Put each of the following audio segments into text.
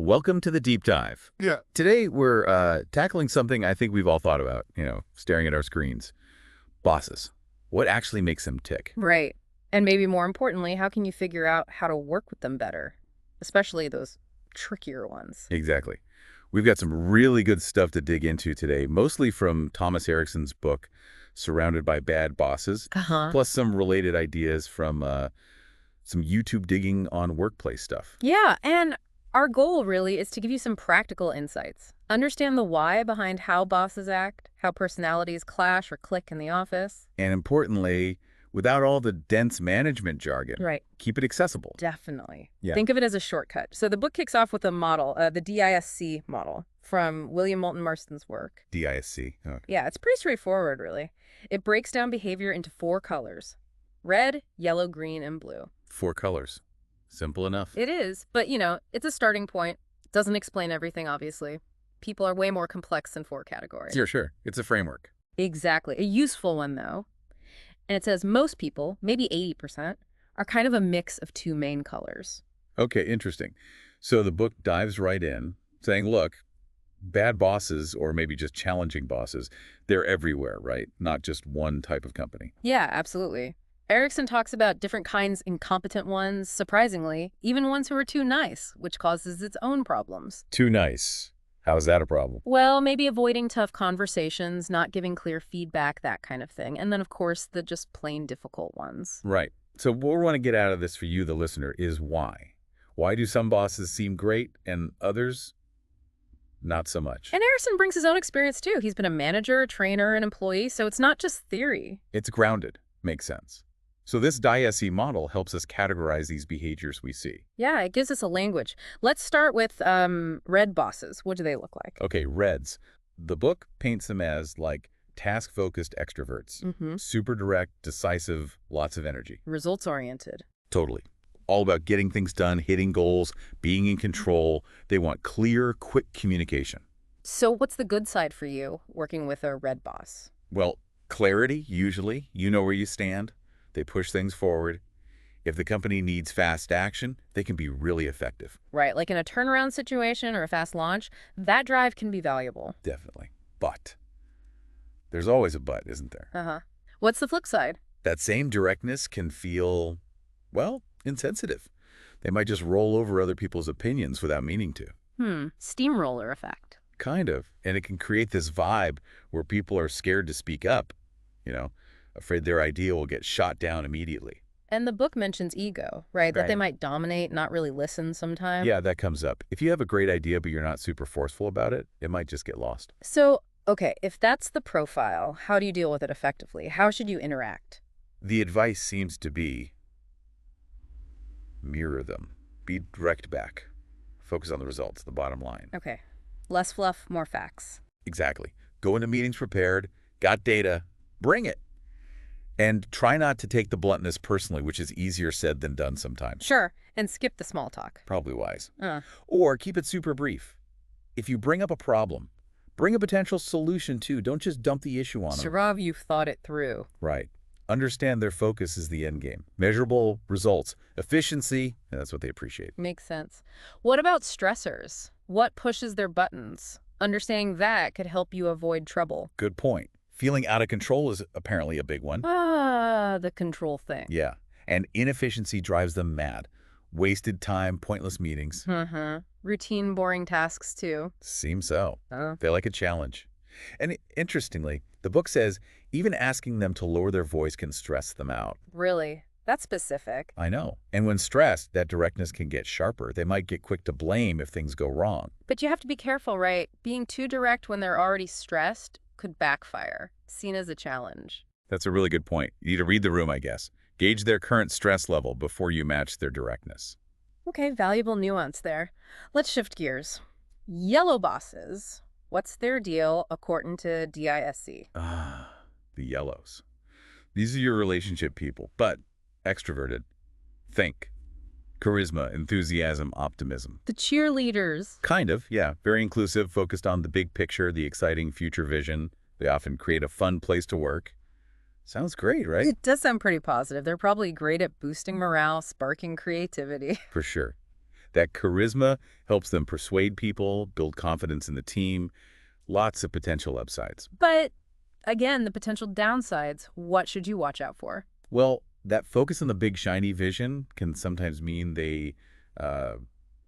Welcome to the deep dive. Yeah. Today, we're tackling something I think we've all thought about, staring at our screens. Bosses. What actually makes them tick? Right. And maybe more importantly, how can you figure out how to work with them better? Especially those trickier ones. Exactly. We've got some really good stuff to dig into today, mostly from Thomas Erickson's book, Surrounded by Bad Bosses, plus some related ideas from some YouTube digging on workplace stuff. Yeah, and our goal really is to give you some practical insights. Understand the why behind how bosses act, how personalities clash or click in the office. And importantly, without all the dense management jargon. Right. Keep it accessible. Definitely. Yeah. Think of it as a shortcut. So the book kicks off with a model, the DISC model from William Moulton Marston's work. DISC. Oh. Yeah, it's pretty straightforward, really. It breaks down behavior into 4 colors: red, yellow, green, and blue. 4 colors. Simple enough. It is, but it's a starting point. Doesn't explain everything, obviously. People are way more complex than 4 categories. Sure. It's a framework. Exactly. A useful one, though. And it says most people, maybe 80%, are kind of a mix of 2 main colors. Okay, interesting. So the book dives right in, saying, look, bad bosses, or maybe just challenging bosses, they're everywhere, right? Not just one type of company. Yeah, absolutely. Erickson talks about different kinds, incompetent ones, surprisingly, even ones who are too nice, which causes its own problems. Too nice. How's that a problem? Well, maybe avoiding tough conversations, not giving clear feedback, that kind of thing. And then, of course, the just plain difficult ones. Right. So what we want to get out of this for you, the listener, is why. Why do some bosses seem great and others not so much? And Erickson brings his own experience, too. He's been a manager, a trainer, an employee, so it's not just theory. It's grounded. Makes sense. So this DISC model helps us categorize these behaviors we see. Yeah, it gives us a language. Let's start with red bosses. What do they look like? Okay, reds. The book paints them as like task-focused extroverts. Super direct, decisive, lots of energy. Results-oriented. Totally. All about getting things done, hitting goals, being in control. They want clear, quick communication. So what's the good side for you working with a red boss? Well, clarity, usually. You know where you stand. They push things forward. If the company needs fast action, they can be really effective. Right, like in a turnaround situation or a fast launch, that drive can be valuable. Definitely. But there's always a but, isn't there? What's the flip side? That same directness can feel, well, insensitive. They might just roll over other people's opinions without meaning to. Steamroller effect. Kind of. And it can create this vibe where people are scared to speak up, afraid their idea will get shot down immediately. And the book mentions ego, right? That they might dominate, not really listen sometimes. Yeah, that comes up. If you have a great idea but you're not super forceful about it, it might just get lost. So, okay, if that's the profile, how do you deal with it effectively? How should you interact? The advice seems to be mirror them. Be direct back. Focus on the results, the bottom line. Okay. Less fluff, more facts. Exactly. Go into meetings prepared, got data, bring it. And try not to take the bluntness personally, which is easier said than done sometimes. Sure, and skip the small talk. Probably wise. Or keep it super brief. If you bring up a problem, bring a potential solution too. Don't just dump the issue on them. Sarav, you've thought it through. Right. Understand their focus is the end game. Measurable results, efficiency, and that's what they appreciate. Makes sense. What about stressors? What pushes their buttons? Understanding that could help you avoid trouble. Good point. Feeling out of control is apparently a big one. The control thing. Yeah. And inefficiency drives them mad. Wasted time, pointless meetings. Routine, boring tasks, too. Seems so. They like a challenge. And interestingly, the book says even asking them to lower their voice can stress them out. Really? That's specific. I know. And when stressed, that directness can get sharper. They might get quick to blame if things go wrong. But you have to be careful, right? Being too direct when they're already stressed could backfire, seen as a challenge. That's a really good point. You need to read the room, I guess. Gauge their current stress level before you match their directness. Okay, valuable nuance there. Let's shift gears. Yellow bosses. What's their deal according to DISC? The yellows. These are your relationship people, but extroverted. Think. Charisma, enthusiasm, optimism. The cheerleaders. Kind of, yeah. Very inclusive, focused on the big picture, the exciting future vision. They often create a fun place to work. Sounds great, right? It does sound pretty positive. They're probably great at boosting morale, sparking creativity. For sure. That charisma helps them persuade people, build confidence in the team, lots of potential upsides. But again, the potential downsides, what should you watch out for? Well, that focus on the big shiny vision can sometimes mean they uh,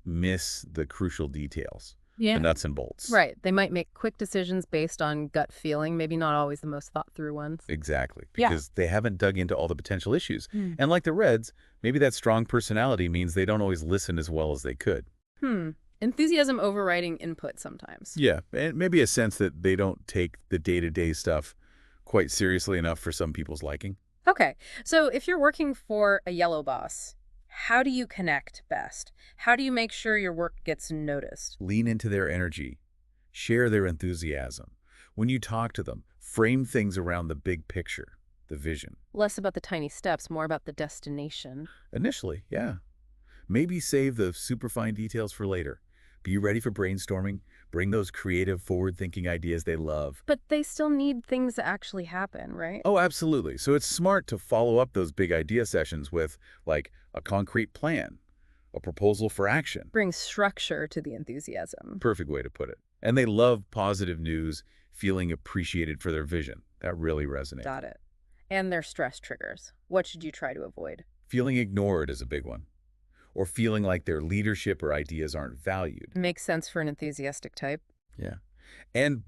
miss the crucial details, the Yeah. nuts and bolts. Right. They might make quick decisions based on gut feeling, maybe not always the most thought through ones. Exactly, Yeah. because they haven't dug into all the potential issues. Hmm. And like the Reds, maybe that strong personality means they don't always listen as well as they could. Enthusiasm overriding input sometimes. Yeah, and maybe a sense that they don't take the day-to-day stuff quite seriously enough for some people's liking. Okay, so if you're working for a yellow boss, how do you connect best? How do you make sure your work gets noticed? Lean into their energy. Share their enthusiasm. When you talk to them, frame things around the big picture, the vision. Less about the tiny steps, more about the destination. Initially, yeah. Maybe save the superfine details for later. Be ready for brainstorming. Bring those creative, forward-thinking ideas they love. But they still need things to actually happen, right? Oh, absolutely. So it's smart to follow up those big idea sessions with, like, a concrete plan, a proposal for action. Bring structure to the enthusiasm. Perfect way to put it. And they love positive news, feeling appreciated for their vision. That really resonates. Got it. And their stress triggers. What should you try to avoid? Feeling ignored is a big one. Or feeling like their leadership or ideas aren't valued. Makes sense for an enthusiastic type. Yeah. And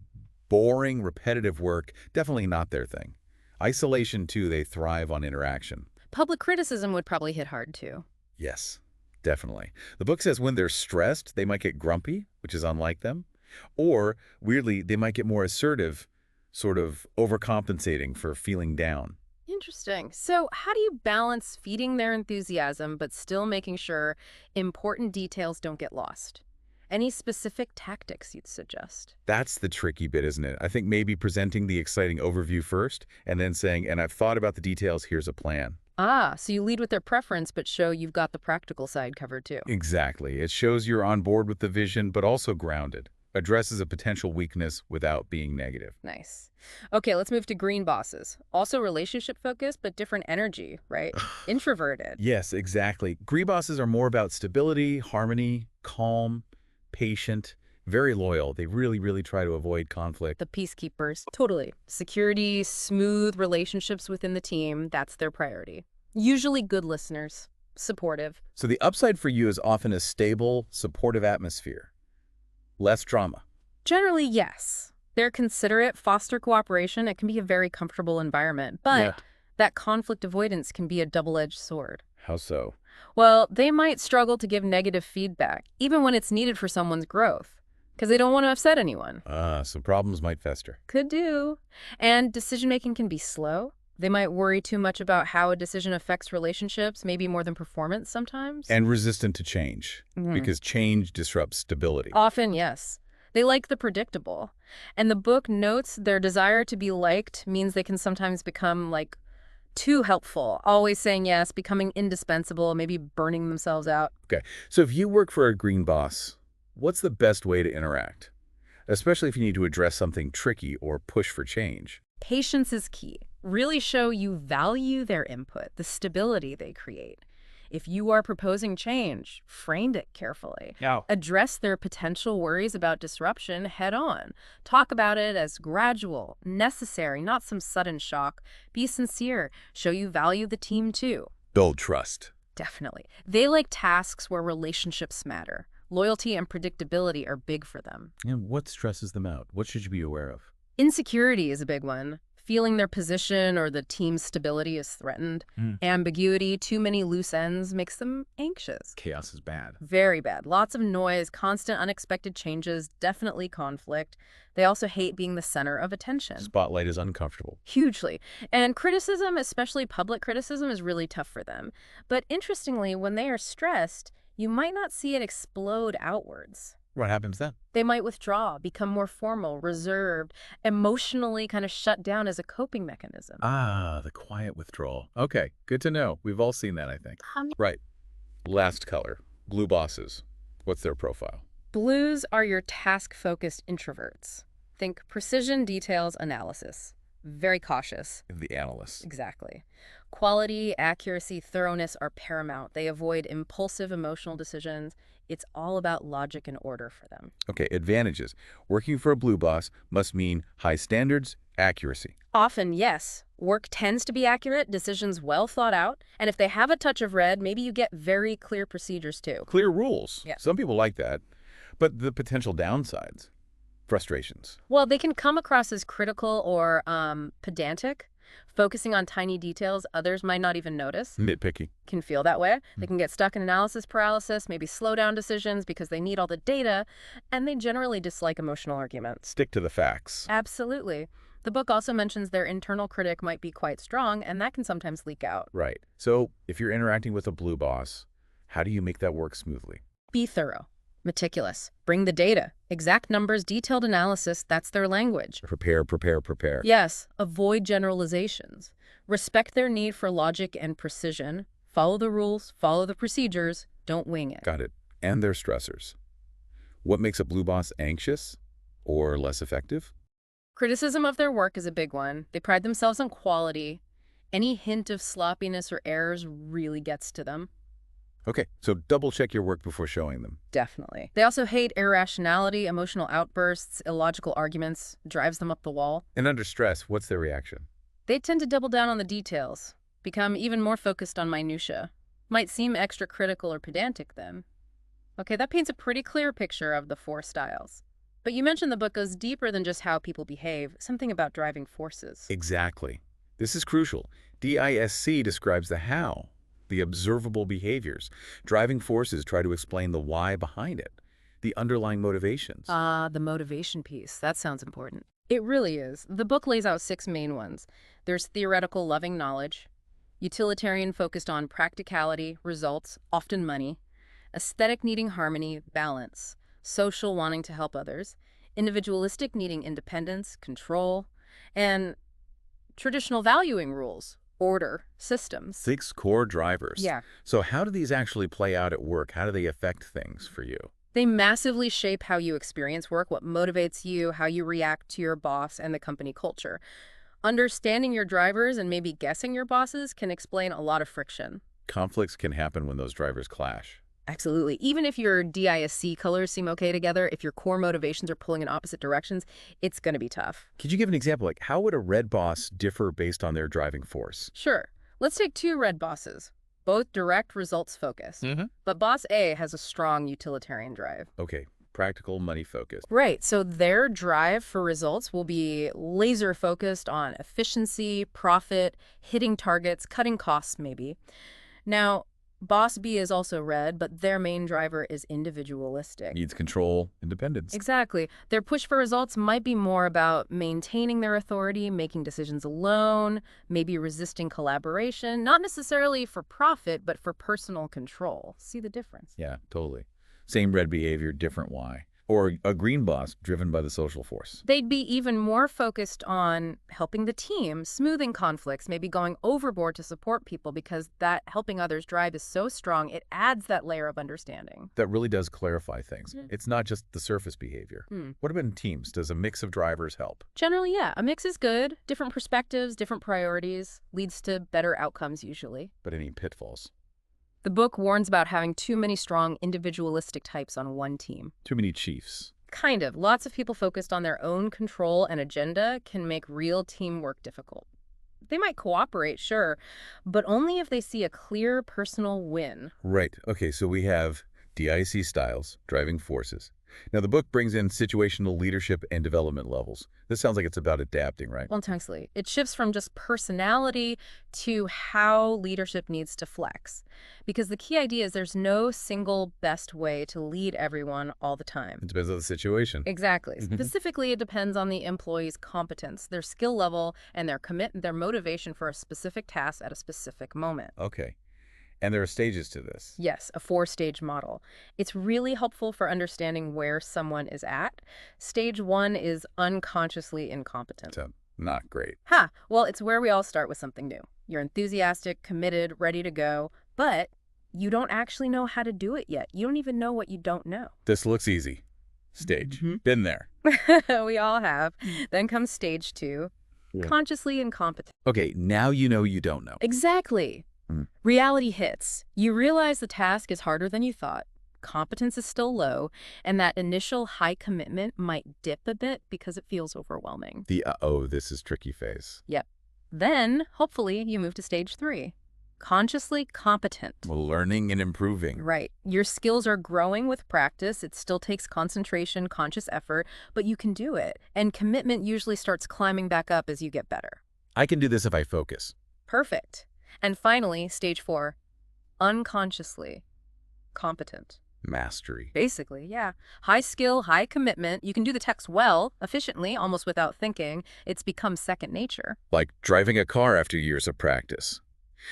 boring, repetitive work, definitely not their thing. Isolation, too, they thrive on interaction. Public criticism would probably hit hard, too. Yes, definitely. The book says when they're stressed, they might get grumpy, which is unlike them. Or, weirdly, they might get more assertive, sort of overcompensating for feeling down. Interesting. So how do you balance feeding their enthusiasm but still making sure important details don't get lost? Any specific tactics you'd suggest? That's the tricky bit, isn't it? I think maybe presenting the exciting overview first and then saying, and I've thought about the details, here's a plan. Ah, so you lead with their preference but show you've got the practical side covered too. Exactly. It shows you're on board with the vision, but also grounded. Addresses a potential weakness without being negative. Nice. Okay, let's move to green bosses. Also relationship focused, but different energy, right? Introverted. Yes, exactly. Green bosses are more about stability, harmony, calm, patient, very loyal. They really try to avoid conflict. The peacekeepers. Totally. Security, smooth relationships within the team, that's their priority. Usually good listeners, supportive. So the upside for you is often a stable, supportive atmosphere. Less drama. Generally, yes. They're considerate, foster cooperation. It can be a very comfortable environment, but that conflict avoidance can be a double-edged sword. How so? Well, they might struggle to give negative feedback, even when it's needed for someone's growth, because they don't want to upset anyone. So problems might fester. Could do. And decision-making can be slow. They might worry too much about how a decision affects relationships, maybe more than performance sometimes. And resistant to change, because change disrupts stability. Often, yes. They like the predictable. And the book notes their desire to be liked means they can sometimes become, like, too helpful, always saying yes, becoming indispensable, maybe burning themselves out. Okay, so if you work for a green boss, what's the best way to interact? Especially if you need to address something tricky or push for change. Patience is key. Really show you value their input, the stability they create. If you are proposing change, frame it carefully. Yeah. Address their potential worries about disruption head on. Talk about it as gradual, necessary, not some sudden shock. Be sincere. Show you value the team too. Build trust. Definitely. They like tasks where relationships matter. Loyalty and predictability are big for them. And what stresses them out? What should you be aware of? Insecurity is a big one. Feeling their position or the team's stability is threatened. Ambiguity, too many loose ends makes them anxious. Chaos is bad. Very bad. Lots of noise, constant unexpected changes, definitely conflict. They also hate being the center of attention. Spotlight is uncomfortable. Hugely. And criticism, especially public criticism, is really tough for them. But interestingly, when they are stressed, you might not see it explode outwards. What happens then? They might withdraw, become more formal, reserved, emotionally kind of shut down as a coping mechanism. Ah, the quiet withdrawal. Okay, good to know. We've all seen that, I think. Right. Last color. Blue bosses. What's their profile? Blues are your task-focused introverts. Think precision, details, analysis. Very cautious. The analysts. Exactly. Quality, accuracy, thoroughness are paramount. They avoid impulsive emotional decisions. It's all about logic and order for them. Okay, advantages. Working for a blue boss must mean high standards, accuracy. Often, yes. Work tends to be accurate, decisions well thought out, and if they have a touch of red, maybe you get very clear procedures too. Clear rules. Yeah. Some people like that. But the potential downsides, frustrations. Well, they can come across as critical or pedantic, focusing on tiny details others might not even notice. Nitpicky. Can feel that way. They can get stuck in analysis paralysis, maybe slow down decisions because they need all the data, and they generally dislike emotional arguments. Stick to the facts. Absolutely. The book also mentions their internal critic might be quite strong, and that can sometimes leak out. Right. So if you're interacting with a blue boss, how do you make that work smoothly? Be thorough, meticulous, bring the data, exact numbers, detailed analysis, that's their language. Prepare, prepare, prepare. Yes, avoid generalizations. Respect their need for logic and precision. Follow the rules, follow the procedures, don't wing it. Got it. And their stressors. What makes a blue boss anxious or less effective? Criticism of their work is a big one. They pride themselves on quality. Any hint of sloppiness or errors really gets to them. Okay, so double check your work before showing them. Definitely. They also hate irrationality, emotional outbursts, illogical arguments, drives them up the wall. And under stress, what's their reaction? They tend to double down on the details, become even more focused on minutia. Might seem extra critical or pedantic then. Okay, that paints a pretty clear picture of the four styles. But you mentioned the book goes deeper than just how people behave, something about driving forces. Exactly. This is crucial. DISC describes the how, the observable behaviors. Driving forces try to explain the why behind it, the underlying motivations. The motivation piece. That sounds important. It really is. The book lays out 6 main ones. There's theoretical loving knowledge, utilitarian focused on practicality, results, often money, aesthetic needing harmony, balance, social wanting to help others, individualistic needing independence, control, and traditional valuing rules, order, systems. 6 core drivers. Yeah. So how do these actually play out at work? How do they affect things for you? They massively shape how you experience work, what motivates you, how you react to your boss and the company culture. Understanding your drivers and maybe guessing your bosses can explain a lot of friction. Conflicts can happen when those drivers clash. Absolutely. Even if your DISC colors seem okay together, if your core motivations are pulling in opposite directions, it's going to be tough. Could you give an example? Like, how would a red boss differ based on their driving force? Sure. Let's take 2 red bosses, both direct results focused. But boss A has a strong utilitarian drive. Okay, practical, money focused. Right. So their drive for results will be laser focused on efficiency, profit, hitting targets, cutting costs maybe. Now, Boss B is also red, but their main driver is individualistic. Needs control, independence. Exactly. Their push for results might be more about maintaining their authority, making decisions alone, maybe resisting collaboration, not necessarily for profit, but for personal control. See the difference? Yeah, totally. Same red behavior, different why. Or a green boss driven by the social force. They'd be even more focused on helping the team, smoothing conflicts, maybe going overboard to support people because that helping others drive is so strong, it adds that layer of understanding. That really does clarify things. It's not just the surface behavior. What about in teams? Does a mix of drivers help? Generally, yeah. A mix is good. Different perspectives, different priorities, leads to better outcomes usually. But any pitfalls? The book warns about having too many strong individualistic types on one team. Too many chiefs. Kind of. Lots of people focused on their own control and agenda can make real teamwork difficult. They might cooperate, sure, but only if they see a clear personal win. Right. Okay, so we have DIC styles, driving forces. Now, the book brings in situational leadership and development levels. This sounds like it's about adapting, right? Well, intensely. It shifts from just personality to how leadership needs to flex. Because the key idea is there's no single best way to lead everyone all the time. It depends on the situation. Exactly. Specifically, it depends on the employee's competence, their skill level, and their motivation for a specific task at a specific moment. Okay. And there are stages to this. Yes, a 4-stage model. It's really helpful for understanding where someone is at. Stage 1 is unconsciously incompetent. So, not great. Well, it's where we all start with something new. You're enthusiastic, committed, ready to go, but you don't actually know how to do it yet. You don't even know what you don't know. This looks easy. Stage. Been there. We all have. Then comes stage 2. Yeah. Consciously incompetent. Okay, now you know you don't know. Exactly. Mm. Reality hits. You realize the task is harder than you thought. Competence is still low, and that initial high commitment might dip a bit because it feels overwhelming. The uh-oh, this is tricky phase. Yep. Then, hopefully, you move to stage 3. Consciously competent. Learning and improving. Right. Your skills are growing with practice. It still takes concentration, conscious effort, but you can do it. And commitment usually starts climbing back up as you get better. I can do this if I focus. Perfect. And finally, stage 4, unconsciously competent. Mastery. Basically, yeah. High skill, high commitment. You can do the text well, efficiently, almost without thinking. It's become second nature. Like driving a car after years of practice.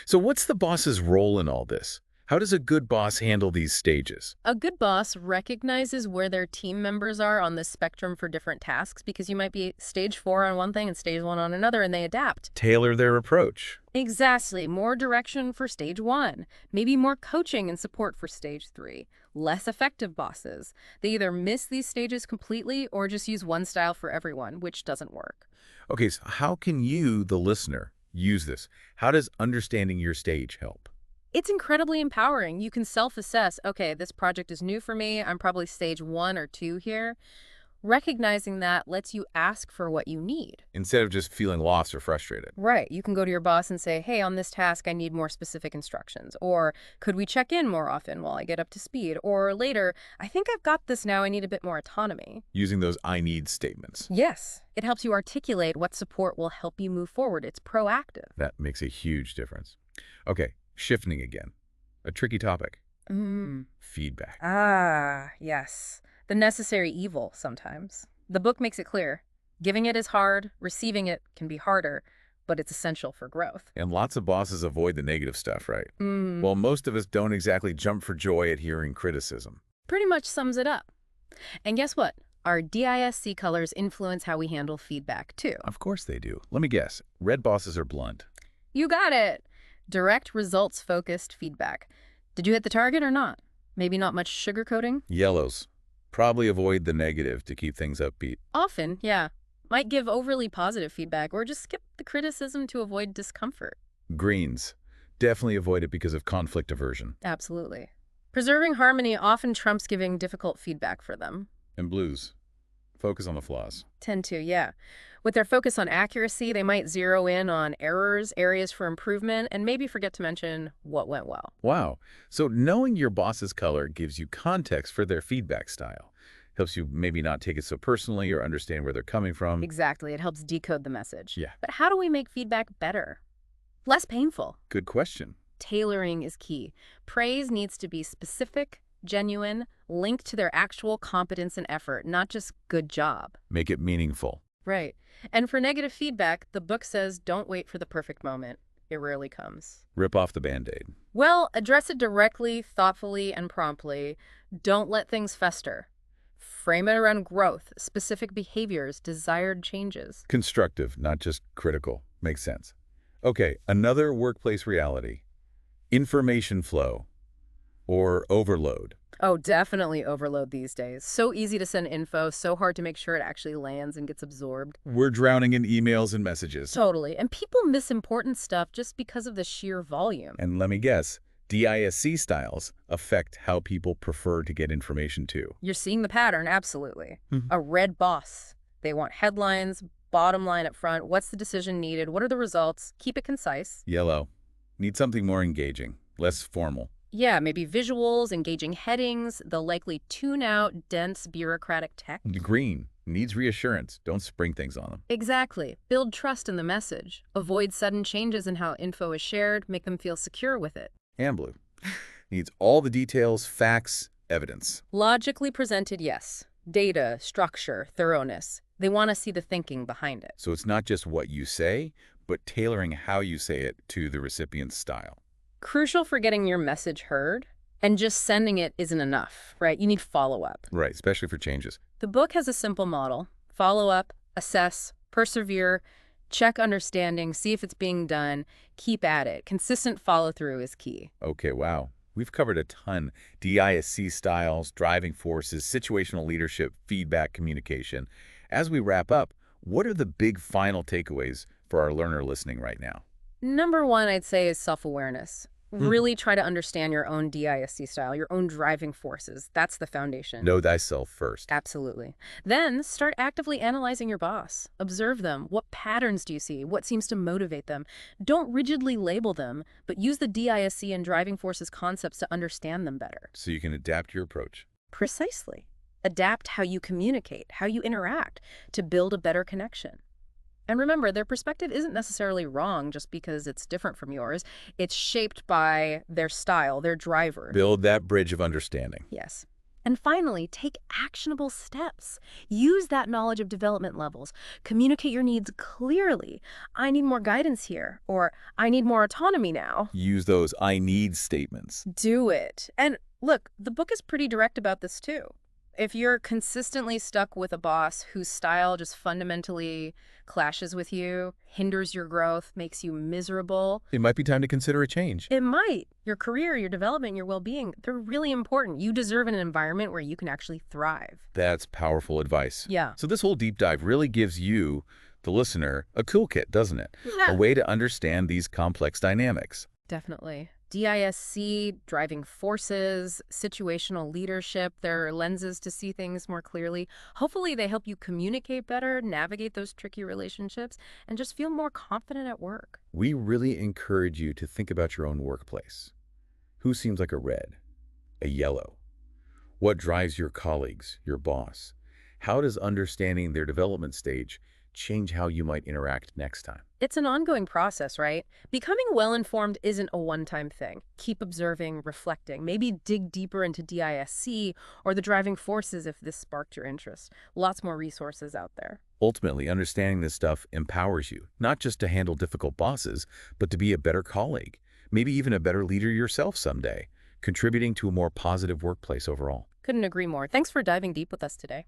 So what's the boss's role in all this? How does a good boss handle these stages? A good boss recognizes where their team members are on the spectrum for different tasks, because you might be stage 4 on one thing and stage 1 on another, and they adapt. Tailor their approach. Exactly. More direction for stage 1. Maybe more coaching and support for stage 3. Less effective bosses. They either miss these stages completely or just use one style for everyone, which doesn't work. Okay, so how can you, the listener, use this? How does understanding your stage help? It's incredibly empowering. You can self-assess, okay, this project is new for me. I'm probably stage 1 or 2 here. Recognizing that lets you ask for what you need. Instead of just feeling lost or frustrated. Right. You can go to your boss and say, hey, on this task, I need more specific instructions. Or could we check in more often while I get up to speed? Or later, I think I've got this now. I need a bit more autonomy. Using those I need statements. Yes. It helps you articulate what support will help you move forward. It's proactive. That makes a huge difference. Okay, shifting again. A tricky topic. Feedback. Ah, yes. The necessary evil sometimes. The book makes it clear. Giving it is hard, receiving it can be harder, but it's essential for growth. And lots of bosses avoid the negative stuff, right? Well, most of us don't exactly jump for joy at hearing criticism. Pretty much sums it up. And guess what? Our DISC colors influence how we handle feedback, too. Of course they do. Let me guess. Red bosses are blunt. You got it! Direct, results-focused feedback. Did you hit the target or not? Maybe not much sugarcoating? Yellows. Probably avoid the negative to keep things upbeat. Often, yeah. Might give overly positive feedback or just skip the criticism to avoid discomfort. Greens. Definitely avoid it because of conflict aversion. Absolutely. Preserving harmony often trumps giving difficult feedback for them. And blues. Focus on the flaws. Tend to, yeah. With their focus on accuracy, they might zero in on errors, areas for improvement, and maybe forget to mention what went well. Wow. So knowing your boss's color gives you context for their feedback style. Helps you maybe not take it so personally or understand where they're coming from. Exactly. It helps decode the message. Yeah. But how do we make feedback better? Less painful. Good question. Tailoring is key. Praise needs to be specific, genuine, linked to their actual competence and effort, not just good job. Make it meaningful. Right. And for negative feedback, the book says don't wait for the perfect moment. It rarely comes. Rip off the Band-Aid. Well, address it directly, thoughtfully, and promptly. Don't let things fester. Frame it around growth, specific behaviors, desired changes. Constructive, not just critical. Makes sense. Okay, another workplace reality. Information flow or overload. Oh, definitely overload these days. So easy to send info, so hard to make sure it actually lands and gets absorbed. We're drowning in emails and messages. Totally. And people miss important stuff just because of the sheer volume. And let me guess, DISC styles affect how people prefer to get information too. You're seeing the pattern, absolutely. A red boss. They want headlines, bottom line up front. What's the decision needed? What are the results? Keep it concise. Yellow. Need something more engaging, less formal. Yeah, maybe visuals, engaging headings. They'll likely tune out dense bureaucratic text. Green. Needs reassurance. Don't spring things on them. Exactly. Build trust in the message. Avoid sudden changes in how info is shared. Make them feel secure with it. And blue. Needs all the details, facts, evidence. Logically presented, yes. Data, structure, thoroughness. They want to see the thinking behind it. So it's not just what you say, but tailoring how you say it to the recipient's style. Crucial for getting your message heard. And just sending it isn't enough, right? You need follow-up. Right, especially for changes. The book has a simple model. Follow up, assess, persevere, check understanding, see if it's being done, keep at it. Consistent follow-through is key. Okay, wow. We've covered a ton. DISC styles, driving forces, situational leadership, feedback, communication. As we wrap up, What are the big final takeaways for our learner listening right now? Number one, I'd say, is self-awareness. Hmm. Really try to understand your own DISC style, your own driving forces. That's the foundation. Know thyself first. Absolutely. Then start actively analyzing your boss. Observe them. What patterns do you see? What seems to motivate them? Don't rigidly label them, but use the DISC and driving forces concepts to understand them better. So you can adapt your approach. Precisely. Adapt how you communicate, how you interact, to build a better connection. And remember, their perspective isn't necessarily wrong just because it's different from yours. It's shaped by their style, their driver. Build that bridge of understanding. Yes. And finally, take actionable steps. Use that knowledge of development levels. Communicate your needs clearly. I need more guidance here, or I need more autonomy now. Use those I need statements. Do it. And look, the book is pretty direct about this too. If you're consistently stuck with a boss whose style just fundamentally clashes with you, hinders your growth, makes you miserable, It might be time to consider a change. it might. Your career, your development, your well-being, they're really important. You deserve an environment where you can actually thrive. That's powerful advice. Yeah. So this whole deep dive really gives you, the listener, a toolkit, doesn't it? Yeah. A way to understand these complex dynamics. Definitely. DISC, driving forces, situational leadership, their lenses to see things more clearly. Hopefully they help you communicate better, navigate those tricky relationships, and just feel more confident at work. We really encourage you to think about your own workplace. Who seems like a red? A yellow? What drives your colleagues, your boss? How does understanding their development stage change how you might interact next time? It's an ongoing process, right? Becoming well-informed isn't a one-time thing. Keep observing, reflecting, maybe dig deeper into DISC or the driving forces if this sparked your interest. Lots more resources out there. Ultimately, understanding this stuff empowers you, not just to handle difficult bosses, but to be a better colleague, maybe even a better leader yourself someday, contributing to a more positive workplace overall. Couldn't agree more. Thanks for diving deep with us today.